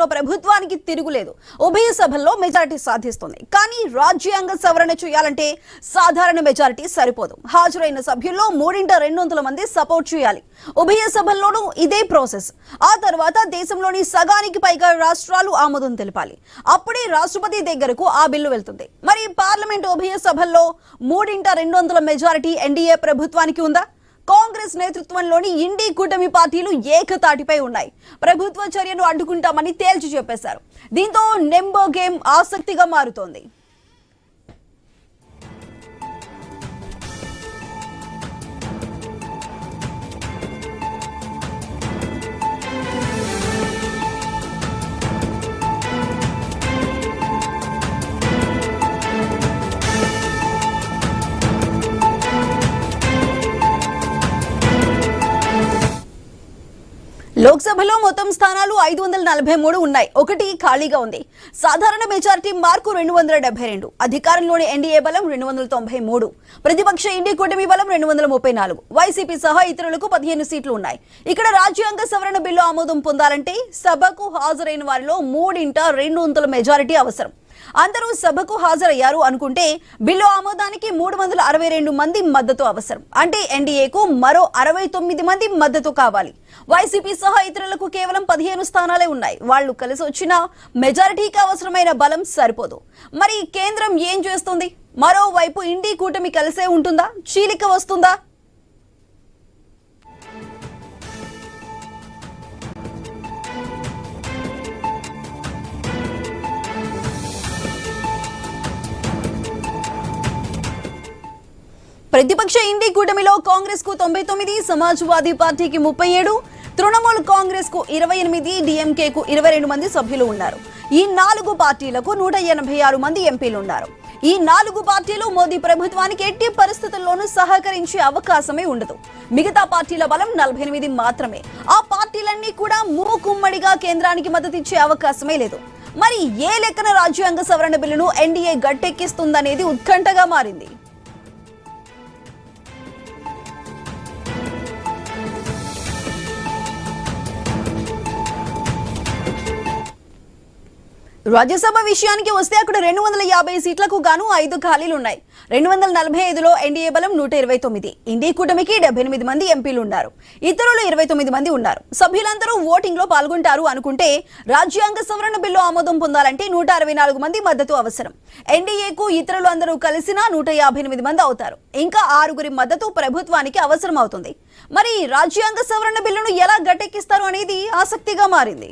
పార్లమెంట్లో ప్రభుత్వానికి తిరుగులేదు. ఉభయ సభల్లో మెజారిటీ సాధిస్తుంది. కానీ రాజ్యాంగ సవరణ చేయాలంటే సాధారణ మెజారిటీ సరిపోదు. హాజరైన సభ్యుల్లో 3/2 మంది సపోర్ట్ చేయాలి. ఉభయ సభల్లోనూ ఇదే ప్రాసెస్. ఆ తర్వాత దేశంలోని సగానికి పైగా రాష్ట్రాలు ఆమోదం తెలపాలి. అప్పుడే రాష్ట్రపతి దగ్గరకు ఆ బిల్లు వెళ్తుంది. మరి పార్లమెంట్ ఉభయ సభల్లో 3/2 మెజారిటీ ఎన్డీఏ ప్రభుత్వానికి ఉందా? కాంగ్రెస్ నేతృత్వంలోని ఇండి కూటమి పార్టీలు ఏకతాటిపై ఉన్నాయి. ప్రభుత్వ చర్యను అడ్డుకుంటామని తేల్చి చెప్పేశారు. దీంతో నెంబర్ గేమ్ ఆసక్తిగా మారుతోంది. లోక్సభలో మొత్తం స్థానాలు 543 ఉన్నాయి. 1 ఖాళీగా ఉంది. సాధారణ మెజారిటీ మార్కు 272. అధికారంలోని ఎన్డీఏ బలం 293. ప్రతిపక్ష ఇండి కూటమి బలం 234. వైసీపీ సహా ఇతరులకు 15 సీట్లు ఉన్నాయి. ఇక్కడ రాజ్యాంగ సవరణ బిల్లు ఆమోదం పొందాలంటే సభకు హాజరైన వారిలో 3/2 మెజారిటీ అవసరం. అందరూ సభకు హాజరయ్యారు అనుకుంటే బిల్లు ఆమోదానికి 362 మంది మద్దతు అవసరం. అంటే ఎన్డీఏకు మరో 69 మంది మద్దతు కావాలి. వైసీపీ సహా ఇతరులకు కేవలం 15 స్థానాలే ఉన్నాయి. వాళ్లు కలిసి వచ్చినా మెజారిటీకి అవసరమైన బలం సరిపోదు. మరి కేంద్రం ఏం చేస్తుంది? మరోవైపు ఇండి కూటమి కలిసే ఉంటుందా? చీలిక వస్తుందా? ప్రతిపక్ష ఇండి కూటమిలో కాంగ్రెస్ కు 99, సమాజ్వాదీ పార్టీకి 37, తృణమూల్ కాంగ్రెస్ కు 28, డీఎంకే కు 22 మంది సభ్యులు ఉన్నారు. ఈ 4 పార్టీలకు 186 మంది ఎంపీలు ఉన్నారు. ఈ 4 పార్టీలు మోదీ ప్రభుత్వానికి ఎట్టి పరిస్థితుల్లోనూ సహకరించే అవకాశమే ఉండదు. మిగతా పార్టీల బలం 48 మాత్రమే. ఆ పార్టీలన్నీ కూడా మూకుమ్మడిగా కేంద్రానికి మద్దతిచ్చే అవకాశమే లేదు. మరి ఏ లెక్కన రాజ్యాంగ సవరణ బిల్లును ఎన్డీఏ గట్టెక్కిస్తుందనేది ఉత్కంఠగా మారింది. రాజ్యసభ విషయానికి వస్తే అక్కడ 250 సీట్లకు గాను 5 ఖాళీలు ఉన్నాయి. 245లో ఎన్డీఏ బలం 129. ఇండి కూటమికి 78 మంది ఎంపీలు ఉన్నారు. ఇతరులు 29 మంది ఉన్నారు. సభ్యులందరూ ఓటింగ్ లో పాల్గొంటారు అనుకుంటే రాజ్యాంగ సవరణ బిల్లు ఆమోదం పొందాలంటే 164 మంది మద్దతు అవసరం. ఎన్డీఏకు ఇతరులు అందరూ కలిసినా 158 మంది అవుతారు. ఇంకా 6 మద్దతు ప్రభుత్వానికి అవసరం అవుతుంది. మరి రాజ్యాంగ సవరణ బిల్లును ఎలా గట్టెక్కిస్తారు అనేది ఆసక్తిగా మారింది.